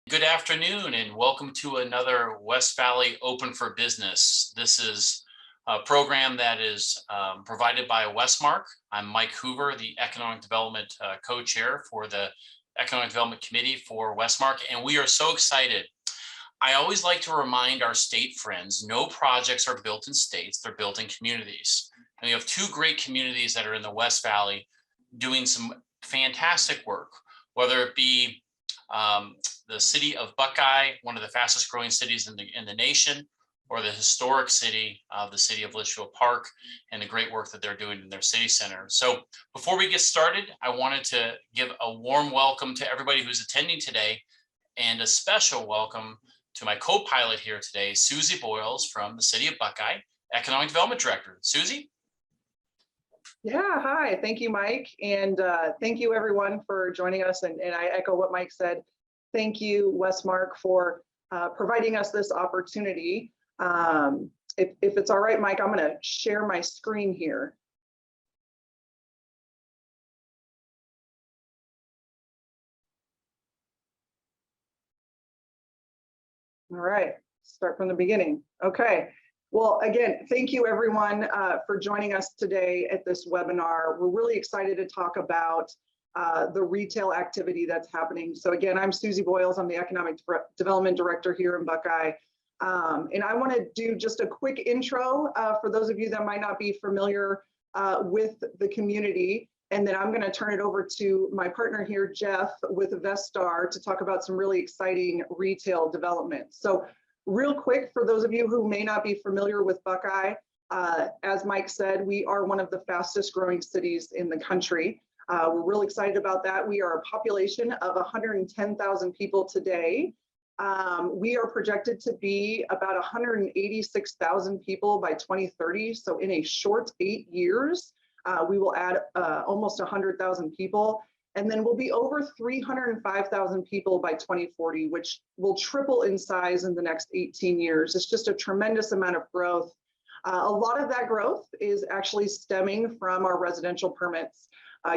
Good afternoon and welcome to another West Valley Open for Business. This is a program that is provided by Westmark. I'm Mike Hoover, the Economic Development Co-Chair for the Economic Development Committee for Westmark, and we are so excited. I always like to remind our state friends, no projects are built in states, they're built in communities. And we have two great communities that are in the West Valley doing some fantastic work, whether it be the city of Buckeye, one of the fastest growing cities in the nation, or the historic city of the city of Litchfield Park and the great work that they're doing in their city center. So before we get started, I wanted to give a warm welcome to everybody who's attending today, and a special welcome to my co-pilot here today, Susie Boyles from the city of Buckeye, Economic Development Director. Susie? Yeah, hi, thank you, Mike. And thank you everyone for joining us. And I echo what Mike said. Thank you, Westmark, for providing us this opportunity. If it's all right, Mike, I'm going to share my screen here. All right, start from the beginning. Okay. Well, again, thank you everyone for joining us today at this webinar. We're really excited to talk about the retail activity that's happening. So again, I'm Susie Boyles. I'm the Economic Development Director here in Buckeye. And I want to do just a quick intro for those of you that might not be familiar with the community. And then I'm going to turn it over to my partner here, Jeff, with Vestar, to talk about some really exciting retail development. So real quick, for those of you who may not be familiar with Buckeye, as Mike said, we are one of the fastest growing cities in the country. We're really excited about that. We are a population of 110,000 people today. We are projected to be about 186,000 people by 2030. So in a short 8 years, we will add almost 100,000 people. And then we'll be over 305,000 people by 2040, which will triple in size in the next 18 years. It's just a tremendous amount of growth. A lot of that growth is actually stemming from our residential permits.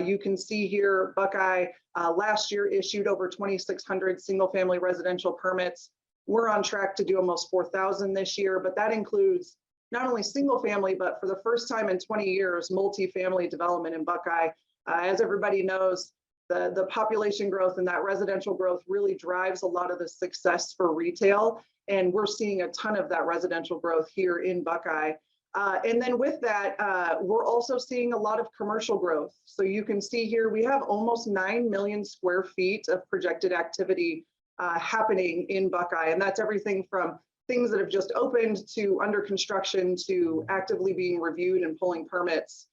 You can see here, Buckeye last year issued over 2,600 single-family residential permits. We're on track to do almost 4,000 this year, but that includes not only single-family, but for the first time in 20 years, multi-family development in Buckeye. As everybody knows, the population growth and that residential growth really drives a lot of the success for retail. And we're seeing a ton of that residential growth here in Buckeye. And then with that, we're also seeing a lot of commercial growth. So you can see here, we have almost 9 million square feet of projected activity happening in Buckeye. And that's everything from things that have just opened to under construction to actively being reviewed and pulling permits.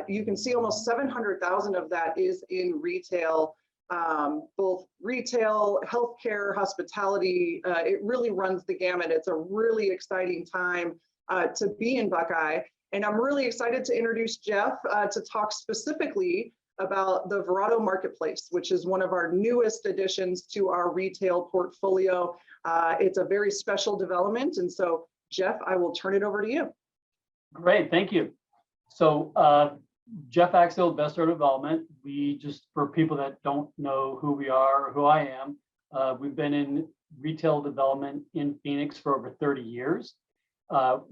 You can see almost 700,000 of that is in retail, both retail, healthcare, hospitality. It really runs the gamut. It's a really exciting time to be in Buckeye. And I'm really excited to introduce Jeff to talk specifically about the Verrado Marketplace, which is one of our newest additions to our retail portfolio. It's a very special development. And so, Jeff, I will turn it over to you. Great, thank you. So Jeff Axel, Vestar Development. We just, for people that don't know who we are or who I am, we've been in retail development in Phoenix for over 30 years.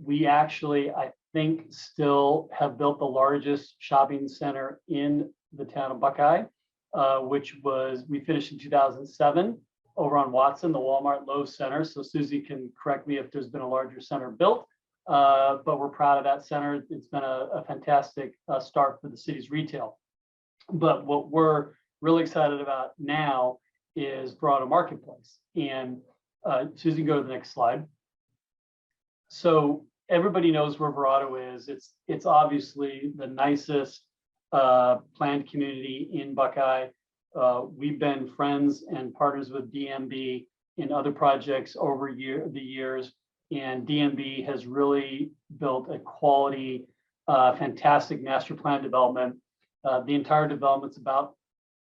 We actually, I think, still have built the largest shopping center in the town of Buckeye, which we finished in 2007 over on Watson, the Walmart Lowe's Center. So Susie can correct me if there's been a larger center built. But we're proud of that center. It's been a fantastic start for the city's retail. But what we're really excited about now is Verrado Marketplace. And Susie, go to the next slide. So everybody knows where Verrado is. It's obviously the nicest planned community in Buckeye. We've been friends and partners with DMB in other projects over the years. And DMB has really built a quality, fantastic master plan development. The entire development's about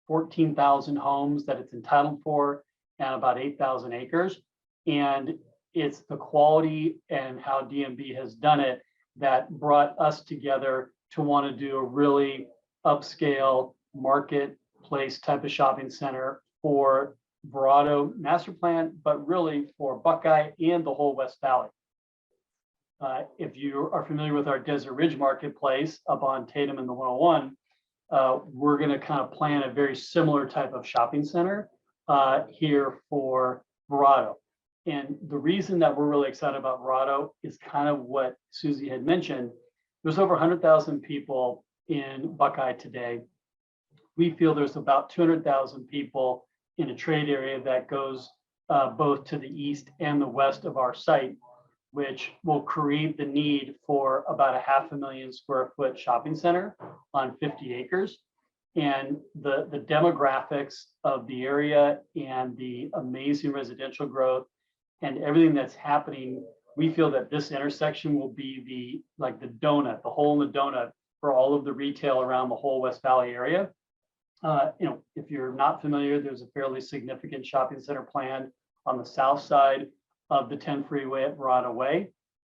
14,000 homes that it's entitled for and about 8,000 acres. And it's the quality and how DMB has done it that brought us together to want to do a really upscale marketplace type of shopping center for Verrado master plan, but really for Buckeye and the whole West Valley. If you are familiar with our Desert Ridge Marketplace up on Tatum and the 101, we're going to kind of plan a very similar type of shopping center here for Verrado. And the reason that we're really excited about Verrado is kind of what Susie had mentioned. There's over 100,000 people in Buckeye today. We feel there's about 200,000 people in a trade area that goes both to the east and the west of our site, which will create the need for about a 500,000 square foot shopping center on 50 acres. And the demographics of the area and the amazing residential growth and everything that's happening, we feel that this intersection will be the donut, the hole in the donut for all of the retail around the whole West Valley area. If you're not familiar, there's a fairly significant shopping center planned on the south side of the 10 freeway at Verrado Way.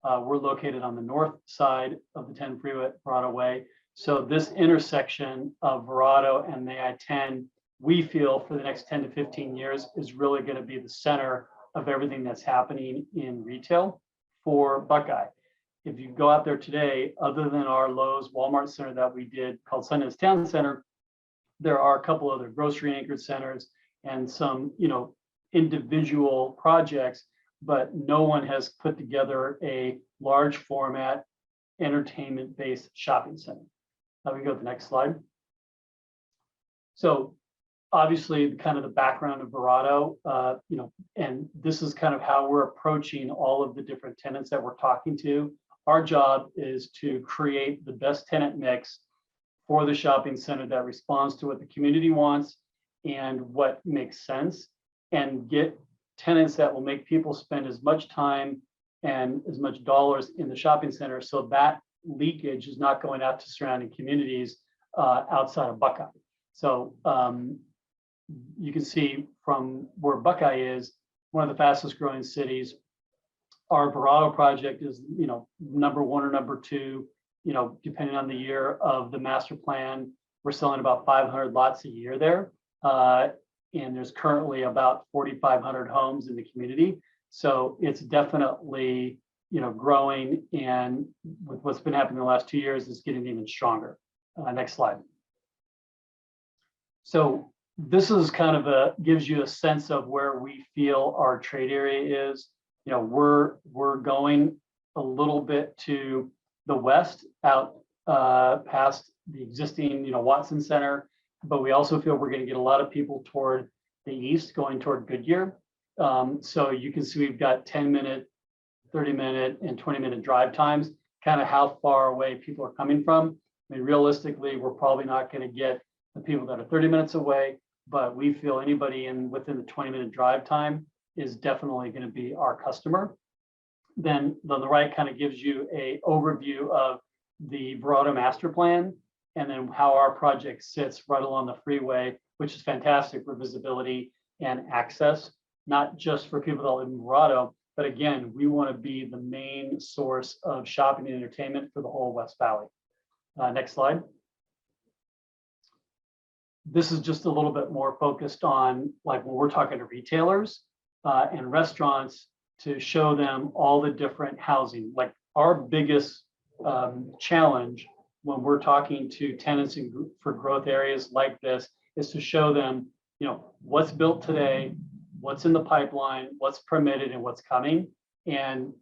We're located on the north side of the 10 freeway at Verrado Way. So this intersection of Verrado and the I-10, we feel for the next 10 to 15 years is really going to be the center of everything that's happening in retail for Buckeye. If you go out there today, other than our Lowe's Walmart center that we did called Sundance Town Center, there are a couple other grocery anchored centers and some, individual projects, but no one has put together a large format entertainment based shopping center. Now we go to the next slide. So obviously kind of the background of Verrado, and this is kind of how we're approaching all of the different tenants that we're talking to. Our job is to create the best tenant mix for the shopping center that responds to what the community wants and what makes sense, and get tenants that will make people spend as much time and as much dollars in the shopping center, so that leakage is not going out to surrounding communities outside of Buckeye. So you can see from where Buckeye is, one of the fastest growing cities. Our Verrado project is, number one or number two, depending on the year of the master plan. We're selling about 500 lots a year there. And there's currently about 4,500 homes in the community. So it's definitely, growing, and with what's been happening in the last 2 years, it's getting even stronger. Next slide. So this is kind of gives you a sense of where we feel our trade area is. We're going a little bit to the west out past the existing, Watson Center, but we also feel we're going to get a lot of people toward the east going toward Goodyear. So you can see we've got 10-minute, 30-minute, and 20-minute drive times, kind of how far away people are coming from. I mean, realistically, we're probably not going to get the people that are 30 minutes away, but we feel anybody within the 20-minute drive time is definitely going to be our customer. Then on the right kind of gives you an overview of the Verrado master plan, and then how our project sits right along the freeway, which is fantastic for visibility and access, not just for people that live in Verrado, but again, we want to be the main source of shopping and entertainment for the whole West Valley. Next slide. This is just a little bit more focused on, like, when we're talking to retailers and restaurants, to show them all the different housing. Like, our biggest challenge when we're talking to tenants for growth areas like this is to show them, what's built today, what's in the pipeline, what's permitted, and what's coming. And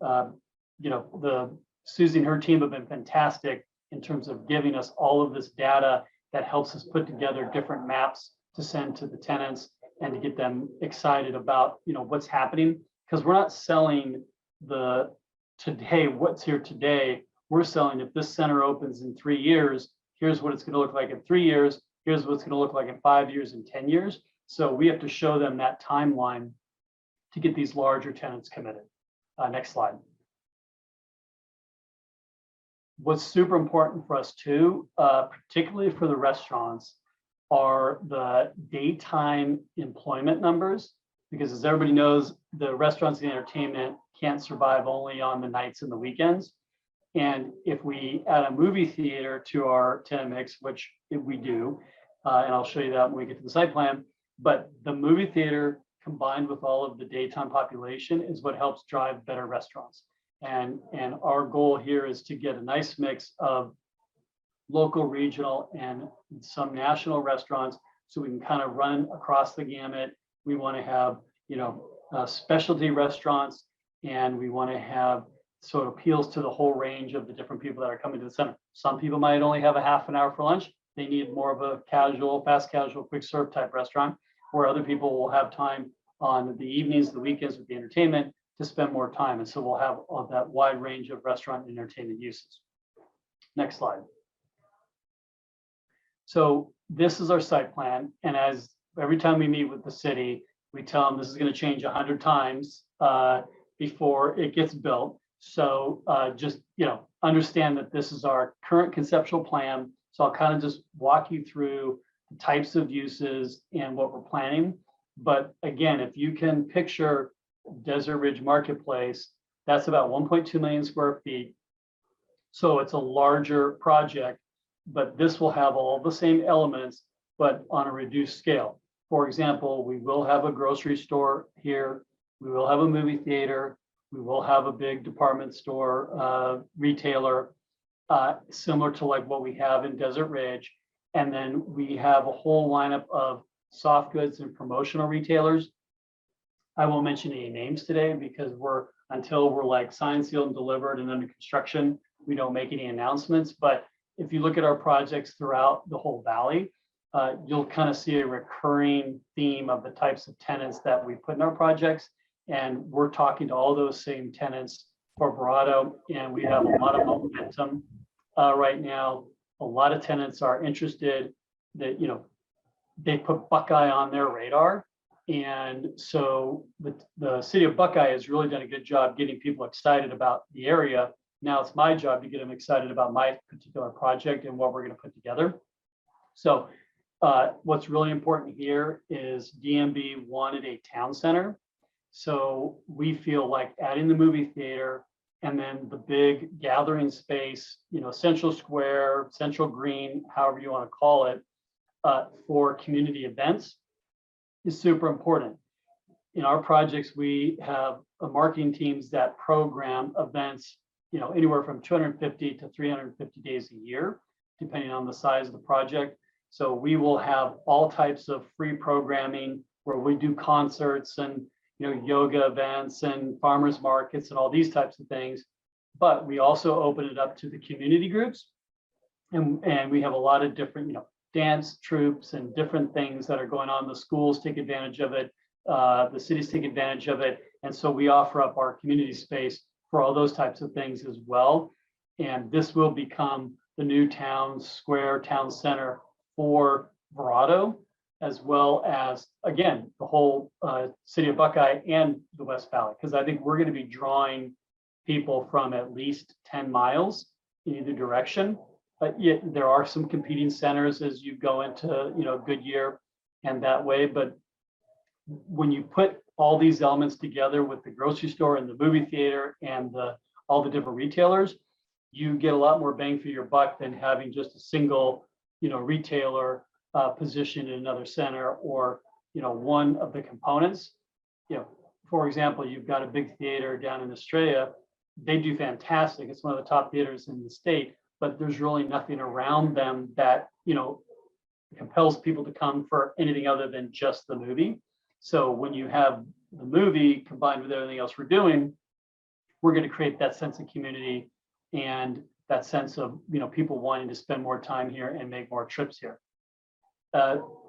Susie and her team have been fantastic in terms of giving us all of this data that helps us put together different maps to send to the tenants and to get them excited about, what's happening. Because we're not selling what's here today. We're selling, if this center opens in 3 years, here's what it's going to look like in 3 years. Here's what it's going to look like in 5 years and 10 years. So we have to show them that timeline to get these larger tenants committed. Next slide. What's super important for us too, particularly for the restaurants, are the daytime employment numbers, because as everybody knows, the restaurants and entertainment can't survive only on the nights and the weekends. And if we add a movie theater to our tenant mix, which we do, and I'll show you that when we get to the site plan, but the movie theater combined with all of the daytime population is what helps drive better restaurants. And our goal here is to get a nice mix of local, regional, and some national restaurants, so we can kind of run across the gamut. We want to have, specialty restaurants, and we want to have so it appeals to the whole range of the different people that are coming to the center. Some people might only have a half an hour for lunch. They need more of a casual, fast casual, quick serve type restaurant, where other people will have time on the evenings, the weekends with the entertainment to spend more time. And so we'll have all that wide range of restaurant and entertainment uses. Next slide. So this is our site plan. And as every time we meet with the city, we tell them this is going to change 100 times before it gets built. So just, understand that this is our current conceptual plan. So I'll kind of just walk you through the types of uses and what we're planning. But again, if you can picture Desert Ridge Marketplace, that's about 1.2 million square feet. So it's a larger project, but this will have all the same elements, but on a reduced scale. For example, we will have a grocery store here. We will have a movie theater. We will have a big department store retailer, similar to like what we have in Desert Ridge. And then we have a whole lineup of soft goods and promotional retailers. I won't mention any names today because until we're like signed, sealed, and delivered and under construction, we don't make any announcements. But if you look at our projects throughout the whole valley, you'll kind of see a recurring theme of the types of tenants that we put in our projects. And we're talking to all those same tenants for Verrado, and we have a lot of momentum right now. A lot of tenants are interested that, they put Buckeye on their radar. And so the city of Buckeye has really done a good job getting people excited about the area. Now it's my job to get them excited about my particular project and what we're going to put together. So what's really important here is DMB wanted a town center. So we feel like adding the movie theater and then the big gathering space, Central Square, Central Green, however you want to call it, for community events is super important. In our projects, we have marketing teams that program events, anywhere from 250 to 350 days a year, depending on the size of the project. So we will have all types of free programming where we do concerts and yoga events and farmers markets and all these types of things. But we also open it up to the community groups. And we have a lot of different, dance troupes and different things that are going on. The schools take advantage of it. The cities take advantage of it. And so we offer up our community space for all those types of things as well. And this will become the new town square, town center for Verrado, as well as, again, the whole city of Buckeye and the West Valley, because I think we're going to be drawing people from at least 10 miles in either direction. But yet there are some competing centers as you go into, Goodyear and that way. But when you put all these elements together with the grocery store and the movie theater and all the different retailers, you get a lot more bang for your buck than having just a single, retailer position in another center or, one of the components. For example, you've got a big theater down in Australia. They do fantastic. It's one of the top theaters in the state, but there's really nothing around them that, compels people to come for anything other than just the movie. So when you have the movie combined with everything else we're doing, we're going to create that sense of community and that sense of, people wanting to spend more time here and make more trips here.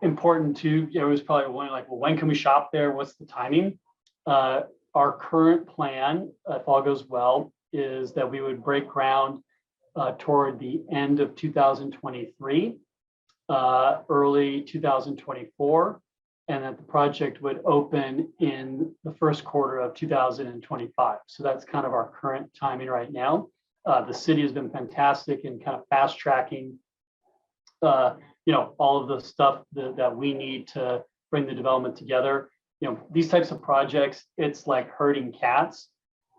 Important too, it was probably wondering like, well, when can we shop there? What's the timing? Our current plan, if all goes well, is that we would break ground toward the end of 2023, early 2024, and that the project would open in the first quarter of 2025. So that's kind of our current timing right now. The city has been fantastic in kind of fast tracking, all of the stuff that we need to bring the development together. These types of projects, it's like herding cats.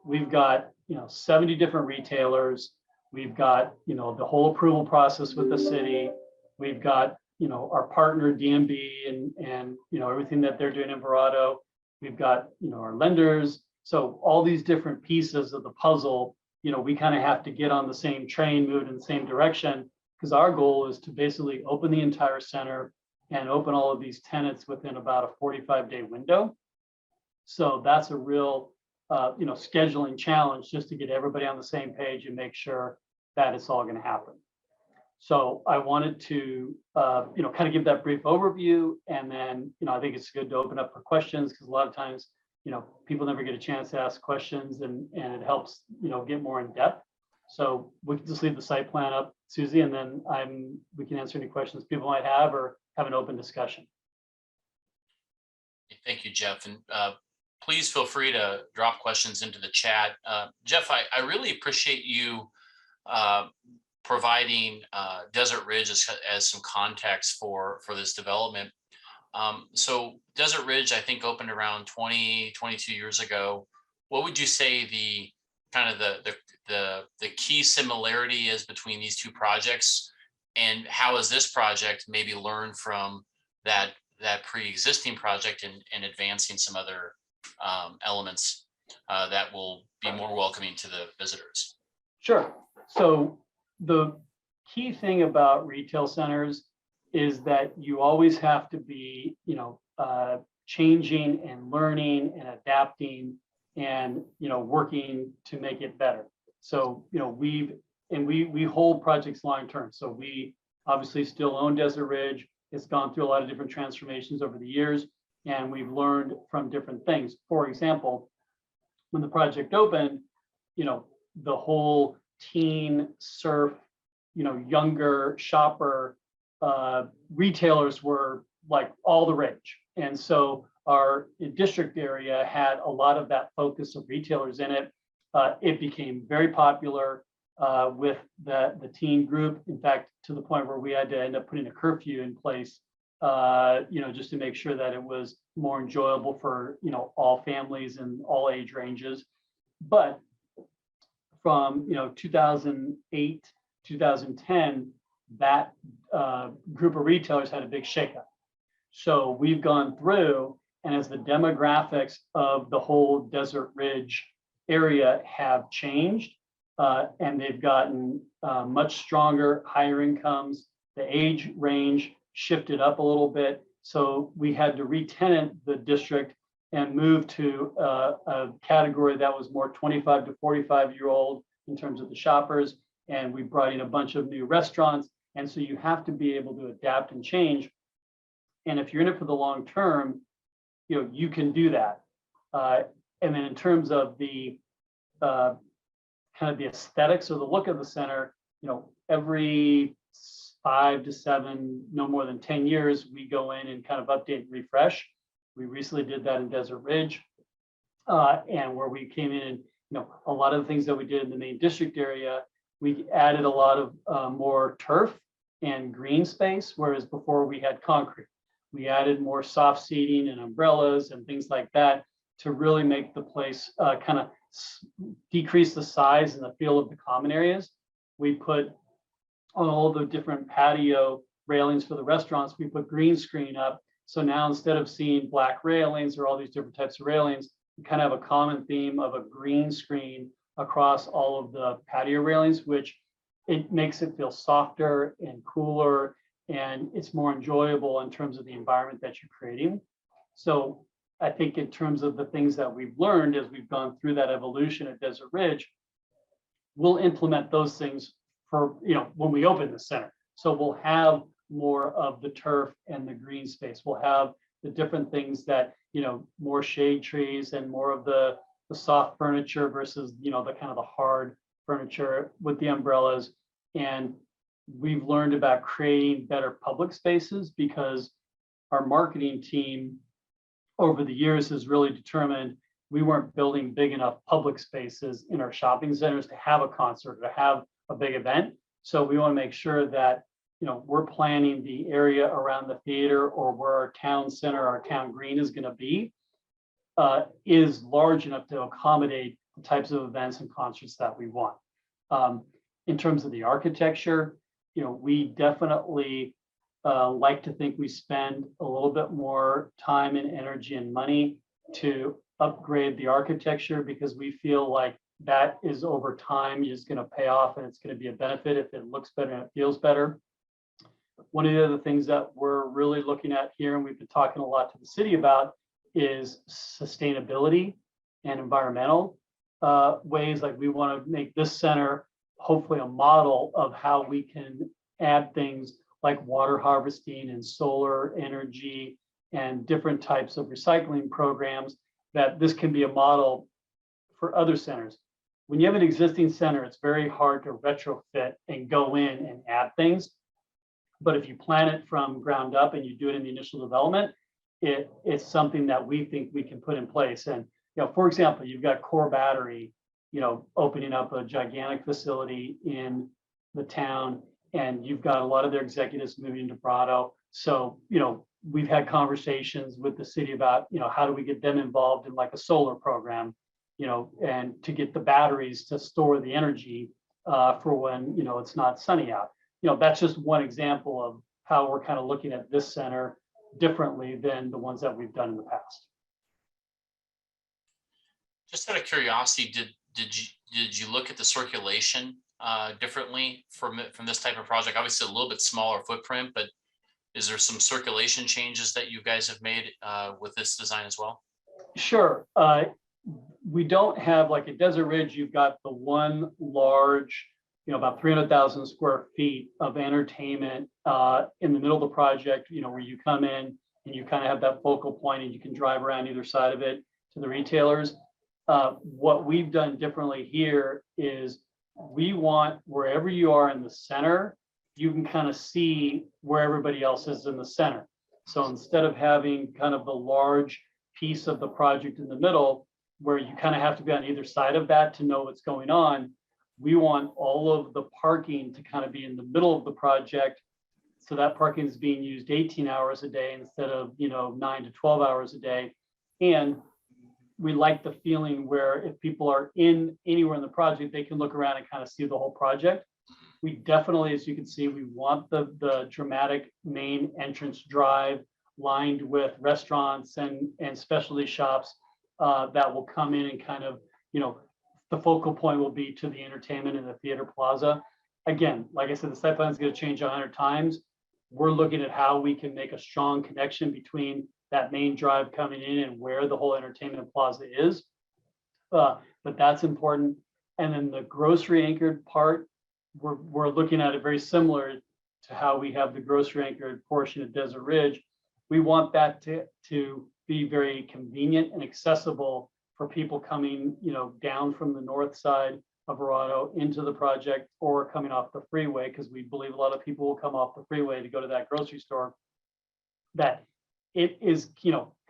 We've got, 70 different retailers. We've got, the whole approval process with the city. We've got, our partner DMB and everything that they're doing in Verrado. we've got, our lenders. So all these different pieces of the puzzle, we kind of have to get on the same train, move in the same direction, because our goal is to basically open the entire center and open all of these tenants within about a 45-day window. So that's a real, scheduling challenge, just to get everybody on the same page and make sure that it's all going to happen. So I wanted to, kind of give that brief overview, and then, I think it's good to open up for questions, because a lot of times, people never get a chance to ask questions, and it helps, get more in depth. So we can just leave the site plan up, Susie, and then we can answer any questions people might have, or have an open discussion. Thank you, Jeff. And please feel free to drop questions into the chat. Jeff, I really appreciate you providing Desert Ridge as some context for this development. So Desert Ridge, I think, opened around 22 years ago. What would you say the kind of the key similarity is between these two projects, and how has this project maybe learned from that pre-existing project and advancing some other elements that will be more welcoming to the visitors? Sure. So the key thing about retail centers is that you always have to be, changing and learning and adapting and, working to make it better. So, we hold projects long-term. So we obviously still own Desert Ridge. It's gone through a lot of different transformations over the years, and we've learned from different things. For example, when the project opened, the whole teen surf, younger shopper retailers were like all the rage. And so our district area had a lot of that focus of retailers in it. It became very popular with the teen group. In fact, to the point where we had to end up putting a curfew in place, just to make sure that it was more enjoyable for, all families and all age ranges. But from, 2008, 2010, that group of retailers had a big shakeup. So we've gone through, and as the demographics of the whole Desert Ridge area have changed, and they've gotten much stronger, higher incomes, the age range shifted up a little bit. So we had to re-tenant the district and move to a category that was more 25 to 45-year-old in terms of the shoppers. And we brought in a bunch of new restaurants. And so you have to be able to adapt and change. And if you're in it for the long term, you can do that. And then in terms of the kind of the aesthetics or the look of the center, every 5 to 7, no more than 10 years, we go in and kind of update and refresh. We recently did that in Desert Ridge, and where we came in and, a lot of the things that we did in the main district area, we added a lot of more turf and green space, whereas before we had concrete. We added more soft seating and umbrellas and things like that to really make the place kind of decrease the size and the feel of the common areas. We put on all the different patio railings for the restaurants, we put green screen up. So now instead of seeing black railings or all these different types of railings, we kind of have a common theme of a green screen across all of the patio railings, which it makes it feel softer and cooler, and it's more enjoyable in terms of the environment that you're creating. So I think in terms of the things that we've learned as we've gone through that evolution at Desert Ridge, we'll implement those things for, when we open the center. So we'll have more of the turf and the green space. We'll have the different things that, more shade trees and more of the soft furniture versus, the kind of the hard furniture with the umbrellas. And we've learned about creating better public spaces because our marketing team over the years has really determined we weren't building big enough public spaces in our shopping centers to have a concert or to have a big event. So we want to make sure that, we're planning the area around the theater or where our town center, our town green is going to be, is large enough to accommodate the types of events and concerts that we want. In terms of the architecture, we definitely like to think we spend a little bit more time and energy and money to upgrade the architecture because we feel like that is over time is going to pay off and it's going to be a benefit if it looks better and it feels better. One of the other things that we're really looking at here, and we've been talking a lot to the city about, is sustainability and environmental ways. Like we want to make this center hopefully a model of how we can add things like water harvesting and solar energy and different types of recycling programs, that this can be a model for other centers. When you have an existing center, it's very hard to retrofit and go in and add things. But if you plan it from ground up and you do it in the initial development, it's something that we think we can put in place. And for example, you've got Core Battery, opening up a gigantic facility in the town, and you've got a lot of their executives moving into Verrado. So, we've had conversations with the city about, how do we get them involved in like a solar program, and to get the batteries to store the energy for when, it's not sunny out. That's just one example of how we're kind of looking at this center differently than the ones that we've done in the past. Just out of curiosity, did you look at the circulation differently from this type of project? Obviously a little bit smaller footprint, but is there some circulation changes that you guys have made with this design as well? Sure. We don't have, like at Desert Ridge, you've got the one large, about 300,000 square feet of entertainment in the middle of the project, where you come in and you kind of have that focal point and you can drive around either side of it to the retailers. What we've done differently here is we want wherever you are in the center, you can kind of see where everybody else is in the center. So instead of having kind of the large piece of the project in the middle, where you kind of have to be on either side of that to know what's going on, we want all of the parking to kind of be in the middle of the project. So that parking is being used 18 hours a day instead of, 9 to 12 hours a day. And we like the feeling where if people are in anywhere in the project, they can look around and kind of see the whole project. We definitely, as you can see, we want the dramatic main entrance drive lined with restaurants and specialty shops that will come in and kind of, the focal point will be to the entertainment in the theater plaza. Again, like I said, the site plan is going to change 100 times. We're looking at how we can make a strong connection between that main drive coming in and where the whole entertainment plaza is. But that's important. And then the grocery anchored part, we're looking at it very similar to how we have the grocery anchored portion of Desert Ridge. We want that to be very convenient and accessible for people coming, down from the north side of Verrado into the project or coming off the freeway, because we believe a lot of people will come off the freeway to go to that grocery store. That it is,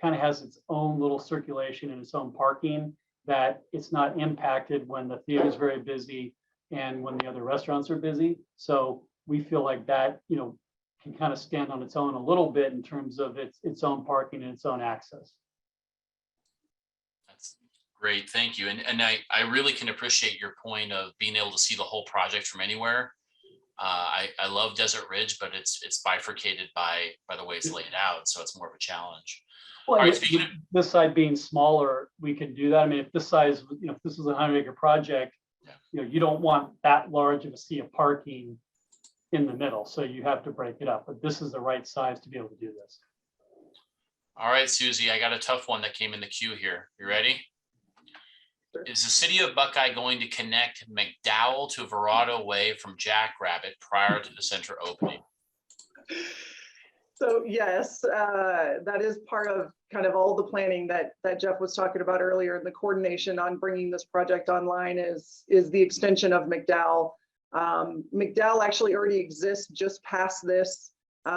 kind of has its own little circulation and its own parking, that it's not impacted when the theater is very busy and when the other restaurants are busy. So we feel like that, can kind of stand on its own a little bit in terms of its own parking and its own access. That's great, thank you. And I really can appreciate your point of being able to see the whole project from anywhere. I love Desert Ridge, but it's bifurcated by the way it's laid out, so it's more of a challenge. Well, right, speaking of this side being smaller, we can do that. I mean, if this size, if this is a 100-acre project, you don't want that large of a sea of parking in the middle, so you have to break it up. But this is the right size to be able to do this. All right, Susie, I got a tough one that came in the queue here. You ready? Sure. Is the city of Buckeye going to connect McDowell to Verrado Way from Jackrabbit prior to the center opening? So yes, that is part of kind of all the planning that Jeff was talking about earlier, and the coordination on bringing this project online is the extension of McDowell. McDowell actually already exists just past this. It's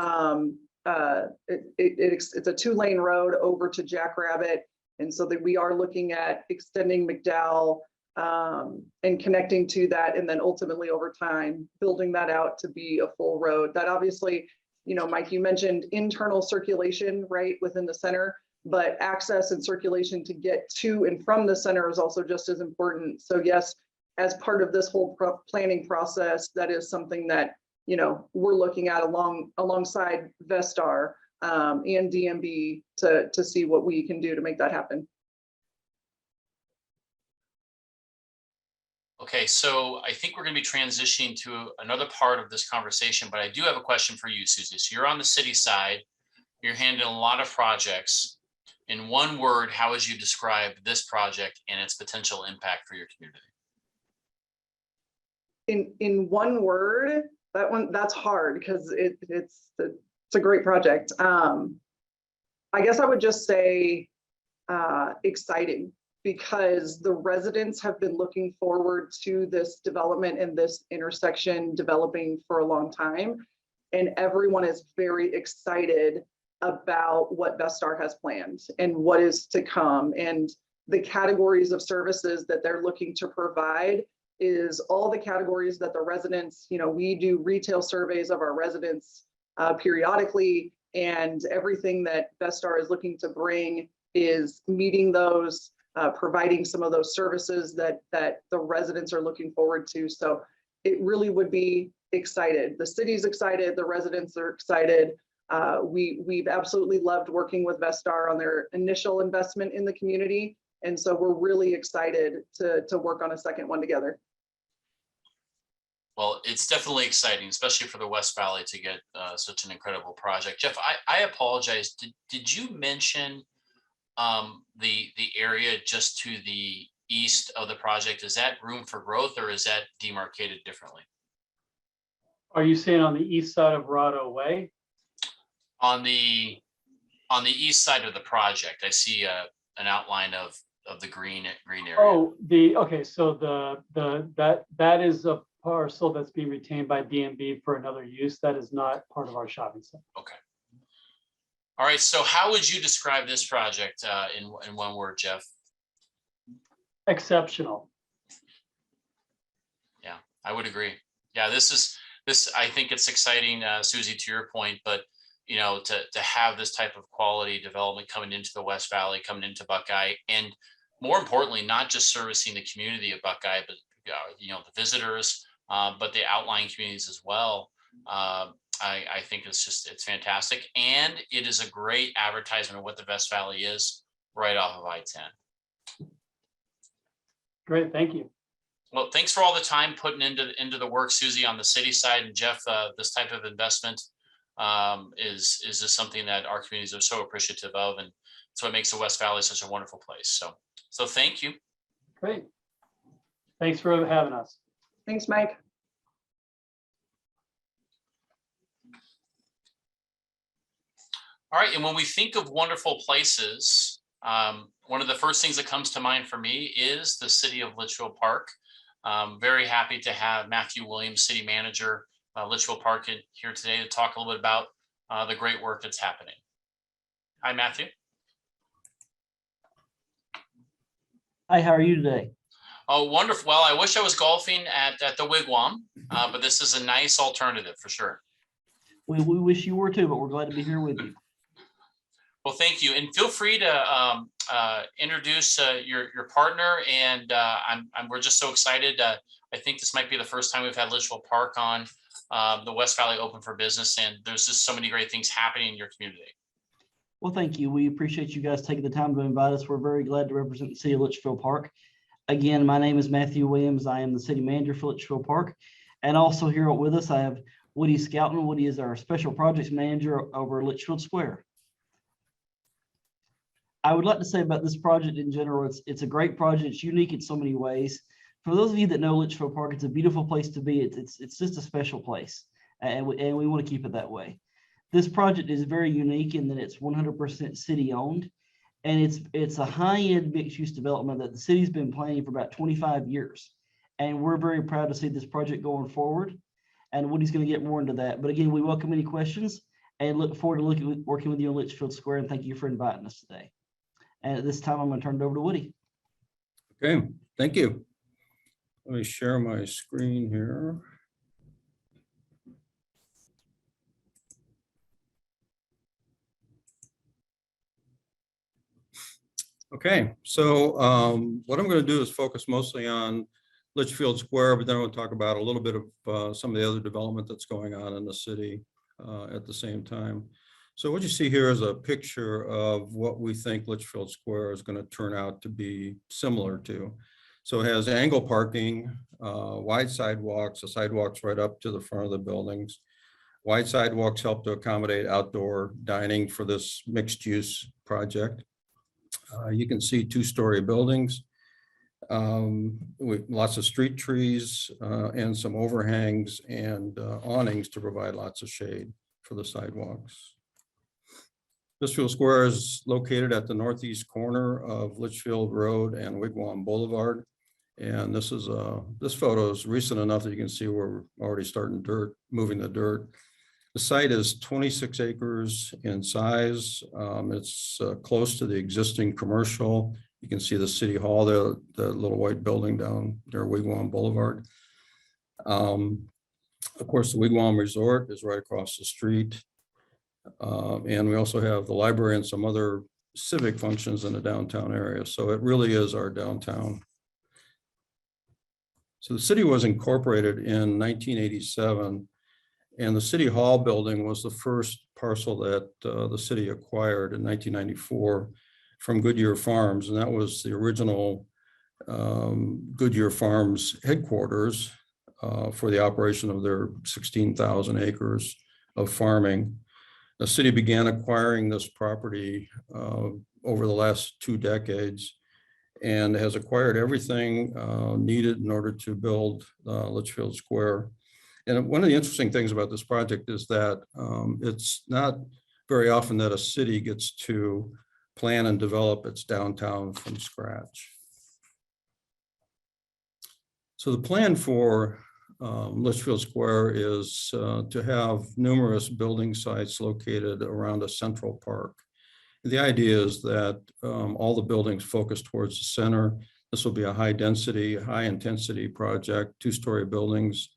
a 2-lane road over to Jackrabbit, and so that we are looking at extending McDowell and connecting to that, and then ultimately over time building that out to be a full road. That obviously, Mike, you mentioned internal circulation right within the center, but access and circulation to get to and from the center is also just as important. So yes, as part of this whole planning process, that is something that we're looking at alongside Vestar and DMB to see what we can do to make that happen. Okay, so I think we're going to be transitioning to another part of this conversation, but I do have a question for you, Susie. So you're on the city side, you're handling a lot of projects. In one word, how would you describe this project and its potential impact for your community? In one word, that's hard because it's a great project. I guess I would just say exciting, because the residents have been looking forward to this development and this intersection developing for a long time. And everyone is very excited about what Vestar has planned and what is to come. And the categories of services that they're looking to provide is all the categories that the residents, we do retail surveys of our residents periodically, and everything that Vestar is looking to bring is meeting those, providing some of those services that the residents are looking forward to. So it really would be excited. The city's excited, the residents are excited. We've absolutely loved working with Vestar on their initial investment in the community. And so we're really excited to work on a second one together. Well, it's definitely exciting, especially for the West Valley to get such an incredible project. Jeff, I apologize. Did you mention the area just to the east of the project? Is that room for growth, or is that demarcated differently? Are you saying on the east side of Verrado Way? On the east side of the project, I see an outline of the green area. Oh, okay. So that is a parcel that's being retained by DMB for another use. That is not part of our shopping center. Okay. All right. So how would you describe this project in one word, Jeff? Exceptional. Yeah, I would agree. Yeah, this. I think it's exciting, Susie, to your point, but to have this type of quality development coming into the West Valley, coming into Buckeye, and more importantly, not just servicing the community of Buckeye, but the visitors, but the outlying communities as well. I think it's fantastic, and it is a great advertisement of what the West Valley is right off of I-10. Great, thank you. Well, thanks for all the time putting into the work, Susie, on the city side, and Jeff. This type of investment is just something that our communities are so appreciative of, and it's what makes the West Valley such a wonderful place. So thank you. Great. Thanks for having us. Thanks, Mike. All right, and when we think of wonderful places, one of the first things that comes to mind for me is the city of Litchfield Park. Very happy to have Matthew Williams, city manager, Litchfield Park, here today to talk a little bit about the great work that's happening. Hi, Matthew. Hi, how are you today? Oh, wonderful. Well, I wish I was golfing at the Wigwam, but this is a nice alternative for sure. We wish you were too, but we're glad to be here with you. Well, thank you, and feel free to introduce your partner. And we're just so excited. I think this might be the first time we've had Litchfield Park on the West Valley Open for Business, and there's just so many great things happening in your community. Well, thank you. We appreciate you guys taking the time to invite us. We're very glad to represent the city of Litchfield Park. Again, my name is Matthew Williams. I am the city manager for Litchfield Park, and also here with us I have Woody Scouten. Woody is our special projects manager over Litchfield Square. I would like to say about this project in general, it's a great project. It's unique in so many ways. For those of you that know Litchfield Park, it's a beautiful place to be. It's just a special place, and we want to keep it that way. This project is very unique in that it's 100% city owned, and it's a high-end mixed-use development that the city's been planning for about 25 years. And we're very proud to see this project going forward. And Woody's going to get more into that. But again, we welcome any questions and look forward to working with you on Litchfield Square. And thank you for inviting us today. And at this time, I'm going to turn it over to Woody. Okay, thank you. Let me share my screen here. Okay, so what I'm going to do is focus mostly on Litchfield Square, but then I want to talk about a little bit of some of the other development that's going on in the city at the same time. So what you see here is a picture of what we think Litchfield Square is going to turn out to be similar to. So it has angle parking, wide sidewalks, the sidewalks right up to the front of the buildings. Wide sidewalks help to accommodate outdoor dining for this mixed use project. You can see two-story buildings with lots of street trees and some overhangs and awnings to provide lots of shade for the sidewalks. Litchfield Square is located at the northeast corner of Litchfield Road and Wigwam Boulevard. And this photo is recent enough that you can see we're already starting moving the dirt. The site is 26 acres in size. It's close to the existing commercial. You can see the city hall, the little white building down there, Wigwam Boulevard. Of course, the Wigwam Resort is right across the street. And we also have the library and some other civic functions in the downtown area. So it really is our downtown. So the city was incorporated in 1987, and the City Hall building was the first parcel that the city acquired in 1994 from Goodyear Farms, and that was the original Goodyear Farms headquarters for the operation of their 16,000 acres of farming. The city began acquiring this property over the last 2 decades and has acquired everything needed in order to build Litchfield Square. And one of the interesting things about this project is that it's not very often that a city gets to plan and develop its downtown from scratch. So the plan for Litchfield Square is to have numerous building sites located around a central park. The idea is that all the buildings focus towards the center. This will be a high density, high intensity project, 2-story buildings.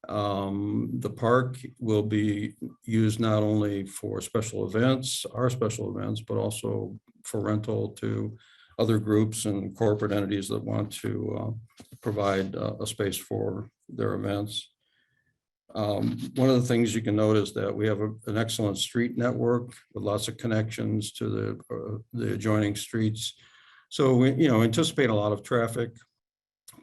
The park will be used not only for special events, our special events, but also for rental to other groups and corporate entities that want to provide a space for their events. One of the things you can note is that we have an excellent street network with lots of connections to the adjoining streets. So we anticipate a lot of traffic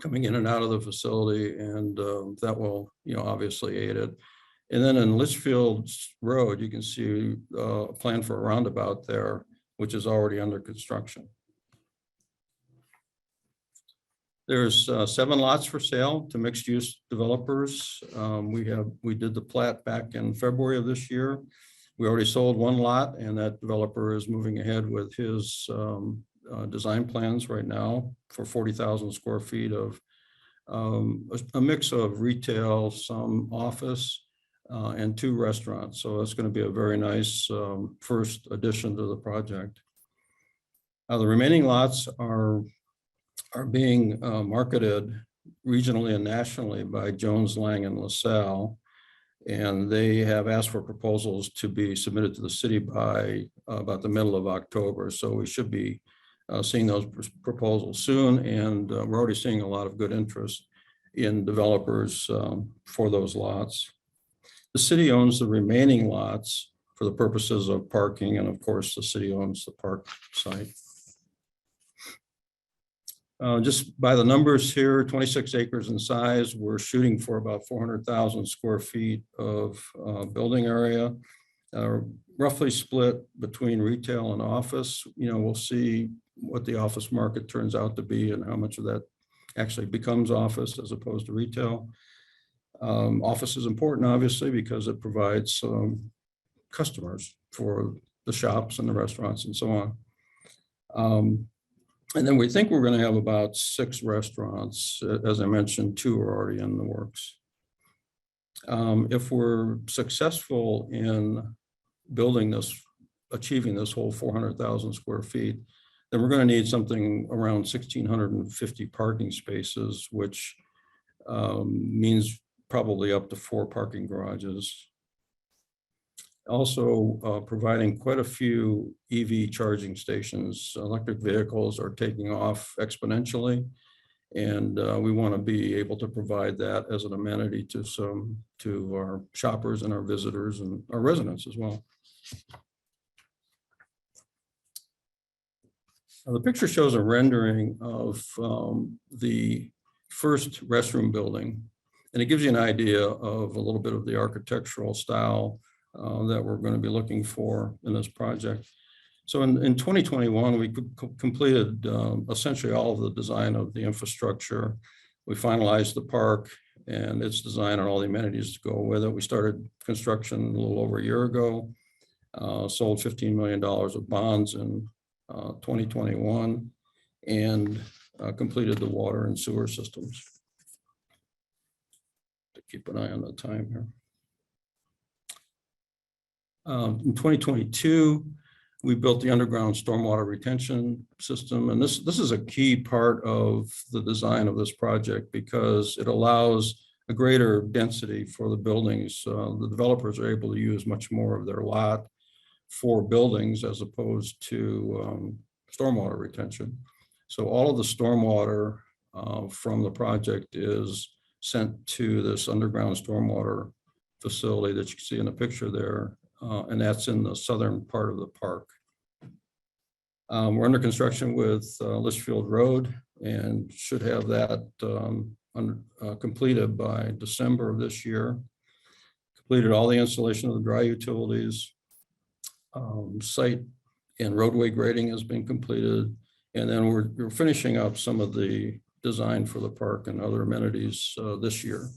coming in and out of the facility, and that will obviously aid it. And then in Litchfield Road, you can see a plan for a roundabout there, which is already under construction. There's 7 lots for sale to mixed-use developers. We did the plat back in February of this year. We already sold 1 lot, and that developer is moving ahead with his design plans right now for 40,000 square feet of a mix of retail, some office, and 2 restaurants. So it's going to be a very nice first addition to the project. The remaining lots are being marketed regionally and nationally by Jones, Lang, and LaSalle. And they have asked for proposals to be submitted to the city by about the middle of October. So we should be seeing those proposals soon. And we're already seeing a lot of good interest in developers for those lots. The city owns the remaining lots for the purposes of parking. And of course, the city owns the park site. Just by the numbers here, 26 acres in size, we're shooting for about 400,000 square feet of building area, roughly split between retail and office. We'll see what the office market turns out to be and how much of that actually becomes office as opposed to retail. Office is important, obviously, because it provides customers for the shops and the restaurants and so on. And then we think we're going to have about 6 restaurants. As I mentioned, 2 are already in the works. If we're successful in achieving this whole 400,000 square feet, then we're going to need something around 1,650 parking spaces, which means probably up to 4 parking garages. Also providing quite a few EV charging stations. Electric vehicles are taking off exponentially, and we want to be able to provide that as an amenity to our shoppers and our visitors and our residents as well. The picture shows a rendering of the first restroom building, and it gives you an idea of a little bit of the architectural style that we're going to be looking for in this project. So in 2021, we completed essentially all of the design of the infrastructure. We finalized the park and its design and all the amenities to go with it. We started construction a little over a year ago, sold $15 million of bonds in 2021, and completed the water and sewer systems. To keep an eye on the time here. In 2022, we built the underground stormwater retention system, and this is a key part of the design of this project because it allows a greater density for the buildings. The developers are able to use much more of their lot for buildings as opposed to stormwater retention. So all of the stormwater from the project is sent to this underground stormwater facility that you can see in the picture there. And that's in the southern part of the park. We're under construction with Litchfield Road and should have that completed by December of this year. Completed all the installation of the dry utilities. Site and roadway grading has been completed. And then we're finishing up some of the design for the park and other amenities this year.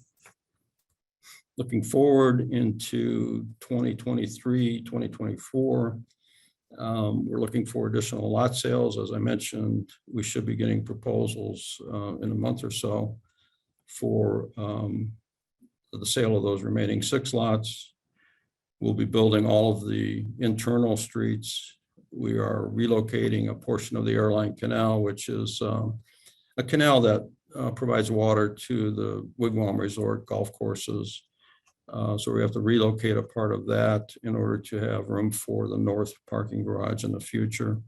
Looking forward into 2023, 2024, we're looking for additional lot sales. As I mentioned, we should be getting proposals in a month or so for the sale of those remaining 6 lots. We'll be building all of the internal streets. We are relocating a portion of the Airline Canal, which is a canal that provides water to the Wigwam Resort golf courses. So we have to relocate a part of that in order to have room for the north parking garage in the future.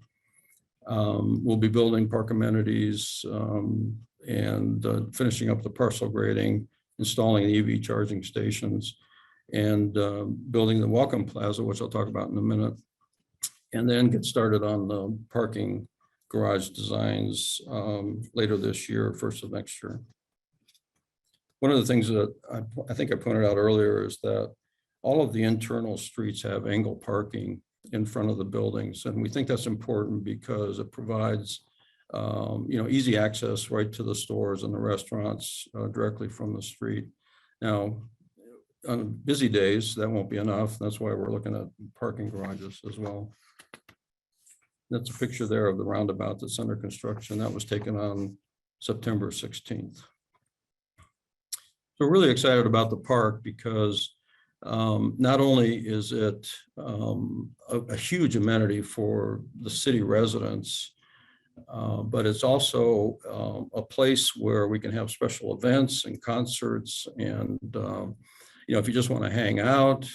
We'll be building park amenities and finishing up the parcel grading, installing the EV charging stations, and building the Welcome Plaza, which I'll talk about in a minute, and then get started on the parking garage designs later this year, first of next year. One of the things that I think I pointed out earlier is that all of the internal streets have angle parking in front of the buildings. And we think that's important because it provides easy access right to the stores and the restaurants directly from the street. Now, on busy days, that won't be enough. That's why we're looking at parking garages as well. That's a picture there of the roundabout that's under construction. That was taken on September 16th. So we're really excited about the park because not only is it a huge amenity for the city residents, but it's also a place where we can have special events and concerts. And, if you just want to hang out,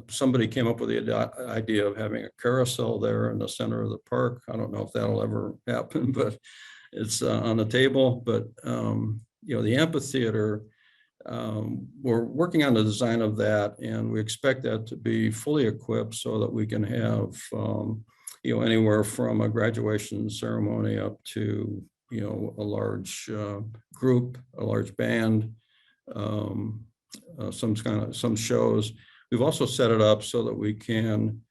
somebody came up with the idea of having a carousel there in the center of the park. I don't know if that'll ever happen, but it's on the table. But the amphitheater, we're working on the design of that, and we expect that to be fully equipped so that we can have, anywhere from a graduation ceremony up to, a large group, a large band, some shows. We've also set it up so that we can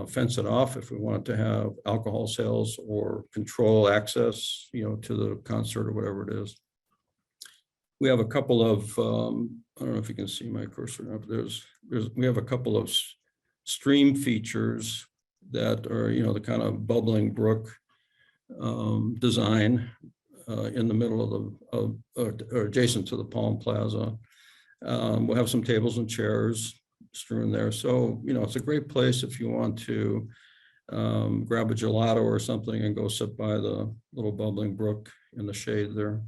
fence it off if we want to have alcohol sales or control access, to the concert or whatever it is. We have a couple of, I don't know if you can see my cursor up. We have a couple of stream features that are, the kind of bubbling brook design in the middle of or adjacent to the Palm Plaza. We'll have some tables and chairs strewn there. So, it's a great place if you want to grab a gelato or something and go sit by the little bubbling brook in the shade there.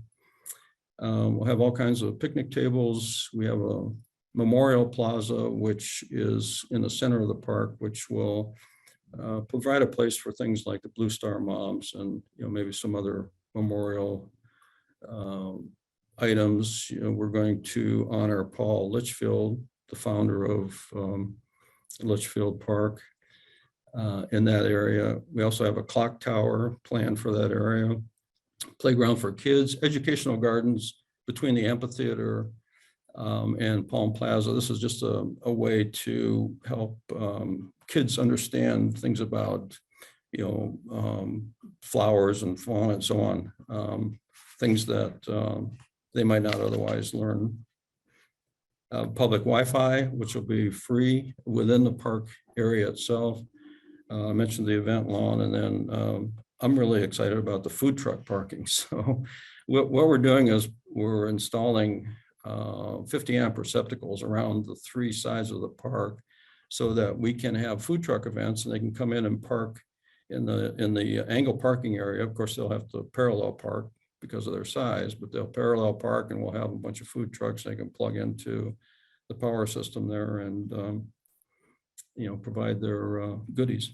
We'll have all kinds of picnic tables. We have a memorial plaza, which is in the center of the park, which will provide a place for things like the Blue Star Moms and maybe some other memorial items. We're going to honor Paul Litchfield, the founder of Litchfield Park. in that area. We also have a clock tower planned for that area, playground for kids, educational gardens between the amphitheater and Palm Plaza. This is just a way to help kids understand things about, flowers and fauna and so on, things that they might not otherwise learn. Public Wi-Fi, which will be free within the park area itself. I mentioned the event lawn, and then I'm really excited about the food truck parking. So what we're doing is we're installing 50 amp receptacles around the 3 sides of the park so that we can have food truck events and they can come in and park in the angle parking area. Of course, they'll have to parallel park because of their size, but they'll parallel park and we'll have a bunch of food trucks they can plug into the power system there and provide their goodies.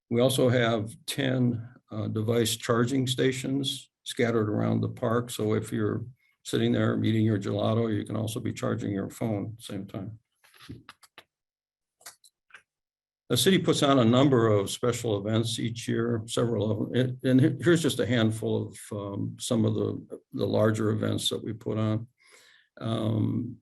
We also have 10 device charging stations scattered around the park. So if you're sitting there eating your gelato, you can also be charging your phone at the same time. The city puts on a number of special events each year, several of them. And here's just a handful of some of the larger events that we put on.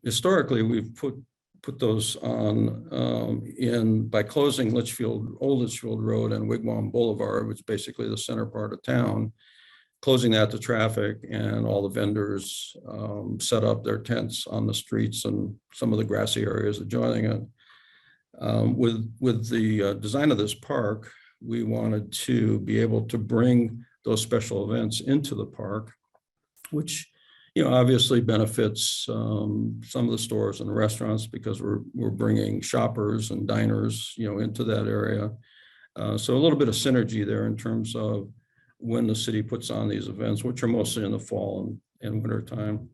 Historically, we've put those on by closing Old Litchfield Road and Wigwam Boulevard, which is basically the center part of town, closing that to traffic, and all the vendors set up their tents on the streets and some of the grassy areas adjoining it. With the design of this park, we wanted to be able to bring those special events into the park, which obviously benefits some of the stores and the restaurants because we're bringing shoppers and diners into that area. So a little bit of synergy there in terms of when the city puts on these events, which are mostly in the fall and winter time.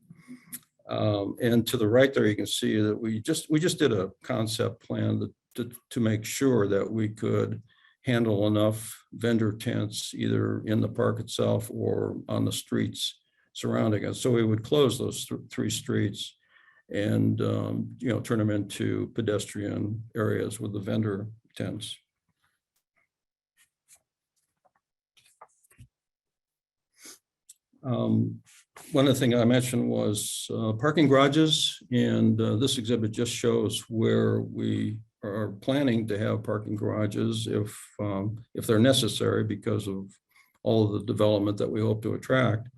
And to the right there, you can see that we just did a concept plan to make sure that we could handle enough vendor tents either in the park itself or on the streets surrounding us. So we would close those 3 streets and turn them into pedestrian areas with the vendor tents. One of the things I mentioned was parking garages, and this exhibit just shows where we are planning to have parking garages if they're necessary because of all of the development that we hope to attract.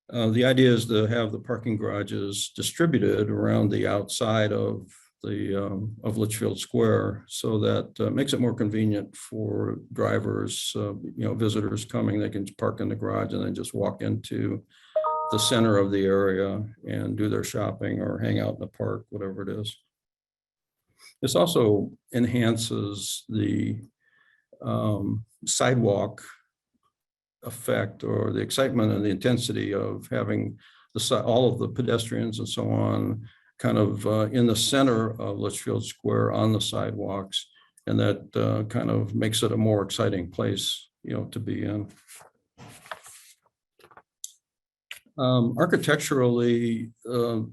The idea is to have the parking garages distributed around the outside of Litchfield Square, so that makes it more convenient for drivers, visitors coming. They can park in the garage and then just walk into the center of the area and do their shopping or hang out in the park, whatever it is. This also enhances the sidewalk effect or the excitement and the intensity of having all of the pedestrians and so on kind of in the center of Litchfield Square on the sidewalks, and that kind of makes it a more exciting place, to be in. Architecturally, the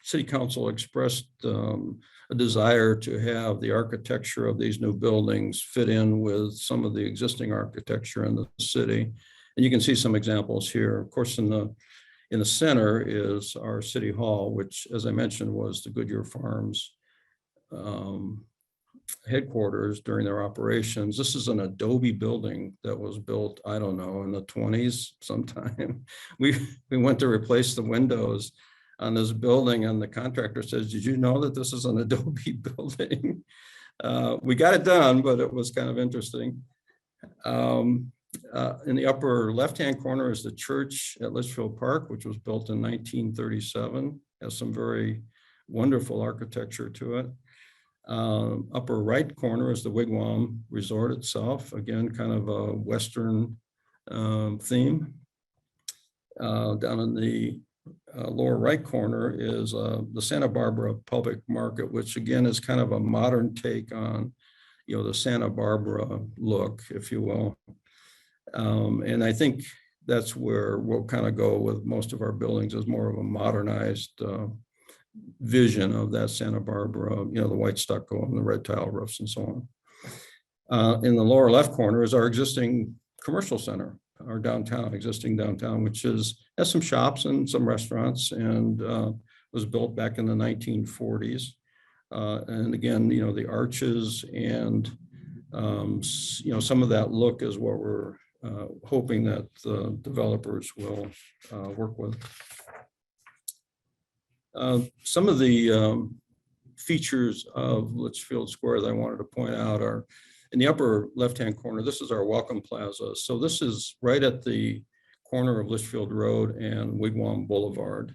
city council expressed a desire to have the architecture of these new buildings fit in with some of the existing architecture in the city. And you can see some examples here. Of course, in the center is our city hall, which, as I mentioned, was the Goodyear Farms headquarters during their operations. This is an adobe building that was built, I don't know, in the 20s sometime. We went to replace the windows on this building, and the contractor says, "Did you know that this is an adobe building?" We got it done, but it was kind of interesting. In the upper left-hand corner is the church at Litchfield Park, which was built in 1937. Has some very wonderful architecture to it. Upper right corner is the Wigwam Resort itself. Again, kind of a Western theme. Down in the lower right corner is the Santa Barbara Public Market, which again is kind of a modern take on, the Santa Barbara look, if you will. And I think that's where we'll kind of go with most of our buildings, is more of a modernized vision of that Santa Barbara, the white stucco and the red tile roofs and so on. In the lower left corner is our existing commercial center, our existing downtown, which has some shops and some restaurants, and was built back in the 1940s. And again, the arches and some of that look is what we're hoping that the developers will work with. Some of the features of Litchfield Square that I wanted to point out are in the upper left-hand corner. This is our Welcome Plaza. So this is right at the corner of Litchfield Road and Wigwam Boulevard.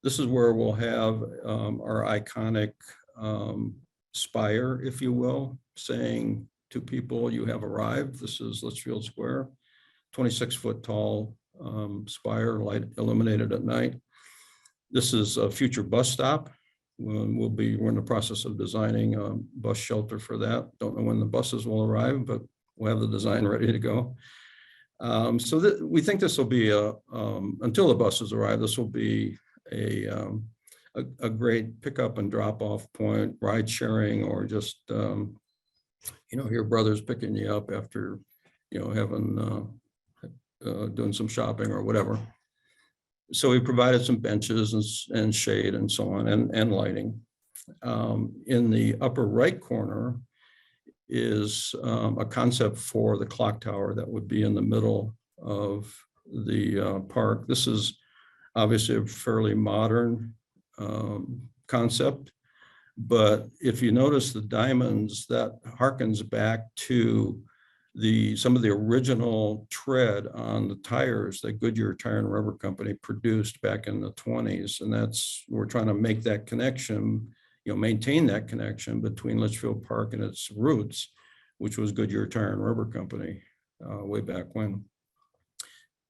This is where we'll have our iconic spire, if you will, saying to people, you have arrived. This is Litchfield Square, 26-foot tall spire, light illuminated at night. This is a future bus stop. We're in the process of designing a bus shelter for that. Don't know when the buses will arrive, but we'll have the design ready to go. So we think this will be until the buses arrive, this will be a great pickup and drop off point, ride sharing, or just, your brother's picking you up after, having, doing some shopping or whatever. So we provided some benches and shade and so on, and lighting. In the upper right corner is a concept for the clock tower that would be in the middle of the park. This is obviously a fairly modern concept, but if you notice the diamonds, that harkens back to some of the original tread on the tires that Goodyear Tire and Rubber Company produced back in the 20s. And we're trying to make that connection, maintain that connection between Litchfield Park and its roots, which was Goodyear Tire and Rubber Company way back when.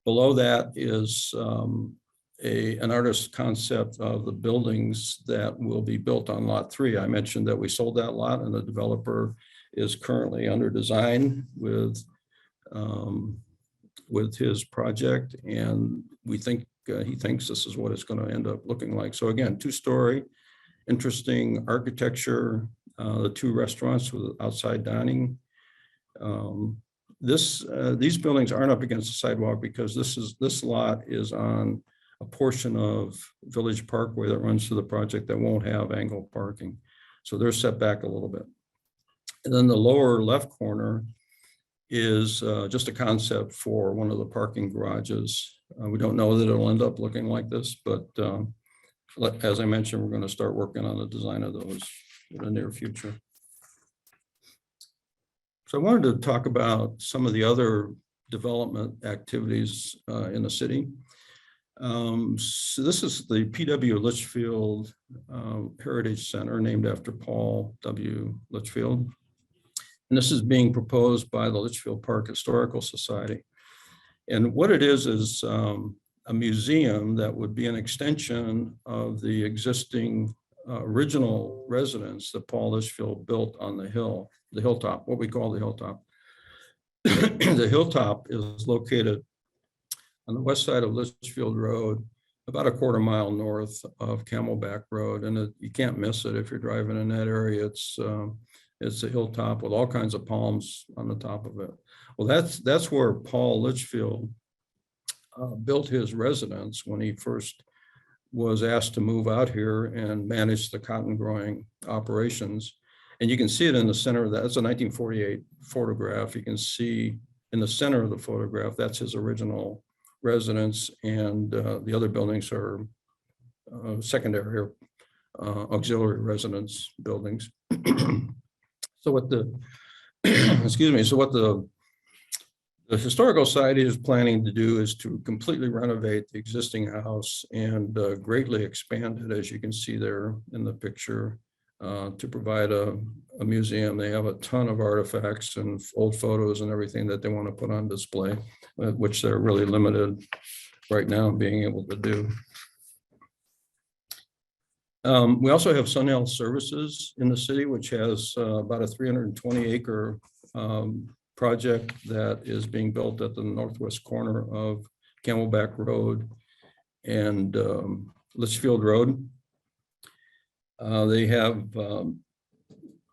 Below that is an artist's concept of the buildings that will be built on Lot 3. I mentioned that we sold that lot, and the developer is currently under design with his project, and we think he thinks this is what it's going to end up looking like. So again, 2-story, interesting architecture, the 2 restaurants with outside dining. These buildings aren't up against the sidewalk because this lot is on a portion of Village Parkway that runs through the project that won't have angled parking. So they're set back a little bit. And then the lower left corner is just a concept for one of the parking garages. We don't know that it'll end up looking like this, but as I mentioned, we're going to start working on the design of those in the near future. So I wanted to talk about some of the other development activities in the city. So this is the P.W. Litchfield Heritage Center, named after Paul W. Litchfield. And this is being proposed by the Litchfield Park Historical Society. And what it is a museum that would be an extension of the existing original residence that Paul Litchfield built on the hilltop, what we call the hilltop. The hilltop is located on the west side of Litchfield Road, about a quarter mile north of Camelback Road. And you can't miss it if you're driving in that area. It's a hilltop with all kinds of palms on the top of it. Well, that's where Paul Litchfield built his residence when he first was asked to move out here and manage the cotton growing operations. And you can see it in the center of that. That's a 1948 photograph. You can see in the center of the photograph, that's his original residence, and the other buildings are secondary or auxiliary residence buildings. So what the Historical Society is planning to do is to completely renovate the existing house and greatly expand it, as you can see there in the picture, to provide a museum. They have a ton of artifacts and old photos and everything that they want to put on display, which they're really limited right now being able to do. We also have Sunhill Services in the city, which has about a 320-acre project that is being built at the northwest corner of Camelback Road and Litchfield Road. They have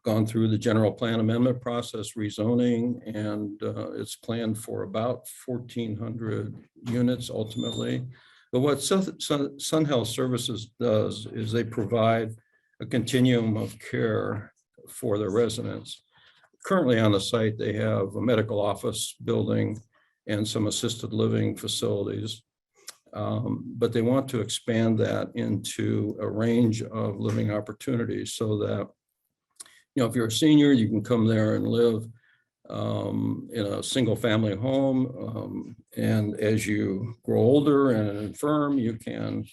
gone through the general plan amendment process, rezoning, and it's planned for about 1,400 units ultimately. But what Sun Health Services does is they provide a continuum of care for their residents. Currently on the site, they have a medical office building and some assisted living facilities. But they want to expand that into a range of living opportunities so that, you know, if you're a senior, you can come there and live in a single family home. And as you grow older and infirm, you can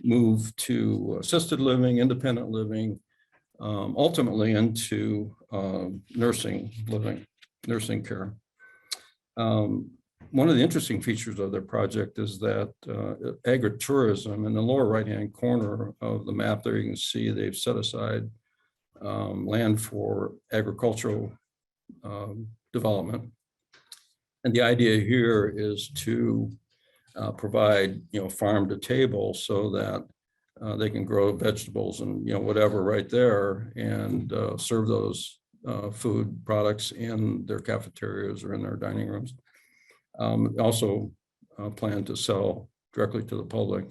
move to assisted living, independent living, ultimately into nursing care. One of the interesting features of their project is that agritourism, in the lower right-hand corner of the map there, you can see they've set aside land for agricultural development. And the idea here is to provide, you know, farm to table so that they can grow vegetables and, you know, whatever right there and serve those food products in their cafeterias or in their dining rooms. Also plan to sell directly to the public.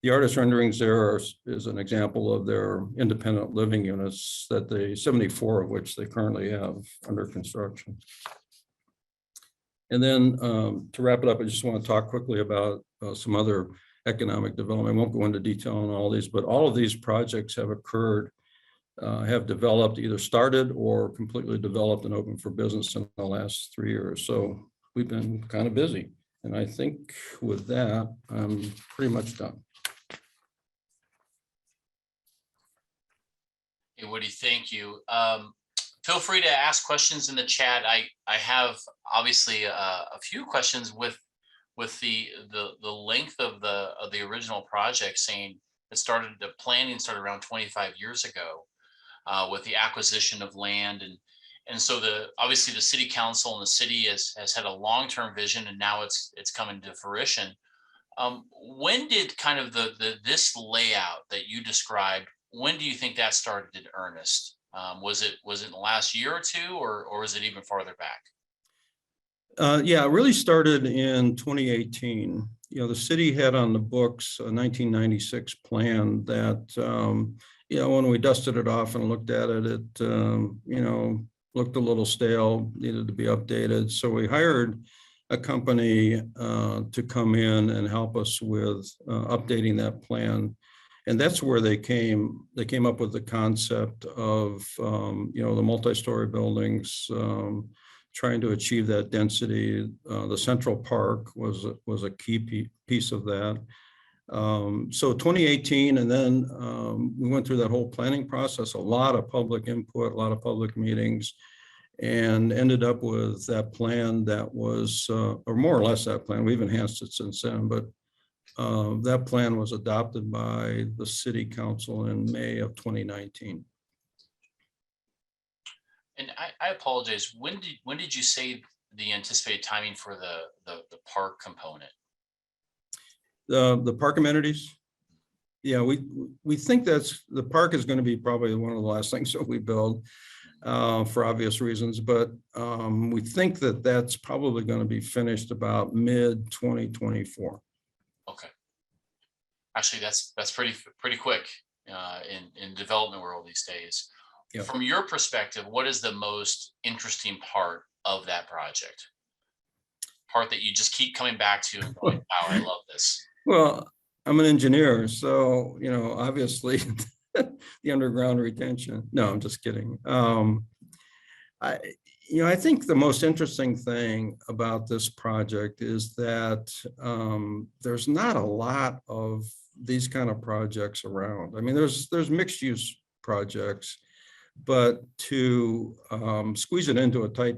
The artist renderings there is an example of their independent living units that 74 of which they currently have under construction. And then to wrap it up, I just want to talk quickly about some other economic development. I won't go into detail on all these, but all of these projects have occurred, have developed, either started or completely developed and open for business in the last 3 years. So we've been kind of busy. And I think with that, I'm pretty much done. Hey, Woody, thank you. Feel free to ask questions in the chat. I have obviously a few questions with the length of the original project, saying the planning started around 25 years ago with the acquisition of land, and so obviously the city council and the city has had a long-term vision, and now it's coming to fruition. When did kind of this layout that you described, when do you think that started in earnest? Was it in the last year or two, or was it even farther back? Yeah, it really started in 2018. You know, the city had on the books a 1996 plan that, you know, when we dusted it off and looked at it, it, you know, looked a little stale, needed to be updated. So we hired a company to come in and help us with updating that plan. And that's where they came up with the concept of, you know, the multi-story buildings, trying to achieve that density. The Central Park was a key piece of that. So 2018, and then we went through that whole planning process, a lot of public input, a lot of public meetings, and ended up with that plan that was, or more or less that plan. We've enhanced it since then, but that plan was adopted by the city council in May of 2019. And I apologize. When did you say the anticipated timing for the park component? The park amenities? Yeah, we think the park is going to be probably one of the last things that we build for obvious reasons, but we think that that's probably going to be finished about mid-2024. Okay. Actually, that's pretty quick in development world these days. Yep. From your perspective, what is the most interesting part of that project? Part that you just keep coming back to and going, wow, I love this. Well, I'm an engineer, so, you know, obviously the underground retention. No, I'm just kidding. I think the most interesting thing about this project is that there's not a lot of these kind of projects around. I mean, there's mixed use projects, but to squeeze it into a tight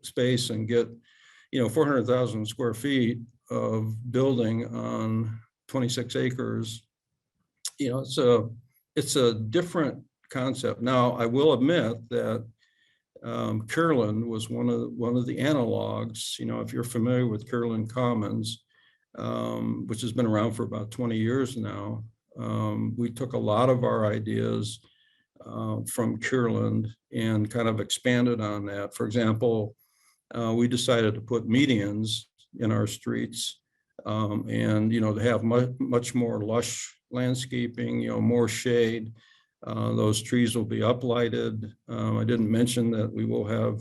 space and get, you know, 400,000 square feet of building on 26 acres, you know, it's a different concept. Now, I will admit that Kierland was one of the analogs. You know, if you're familiar with Kierland Commons, which has been around for about 20 years now, We took a lot of our ideas from Kierland and kind of expanded on that. For example, we decided to put medians in our streets and, to have much more lush landscaping, more shade. Those trees will be uplighted. I didn't mention that we will have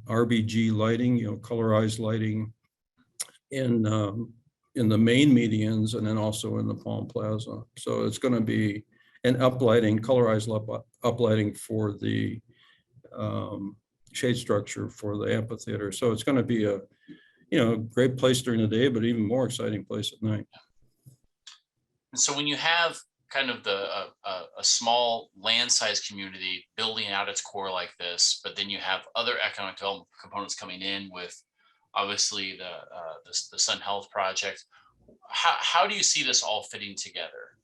RBG lighting, colorized lighting in the main medians and then also in the Palm Plaza. So it's going to be an uplighting, colorized uplighting for the shade structure for the amphitheater. So it's going to be a, great place during the day, but even more exciting place at night. And so when you have kind of a small land size community building out its core like this, but then you have other economic development components coming in with obviously the Sun Health project. How do you see this all fitting together?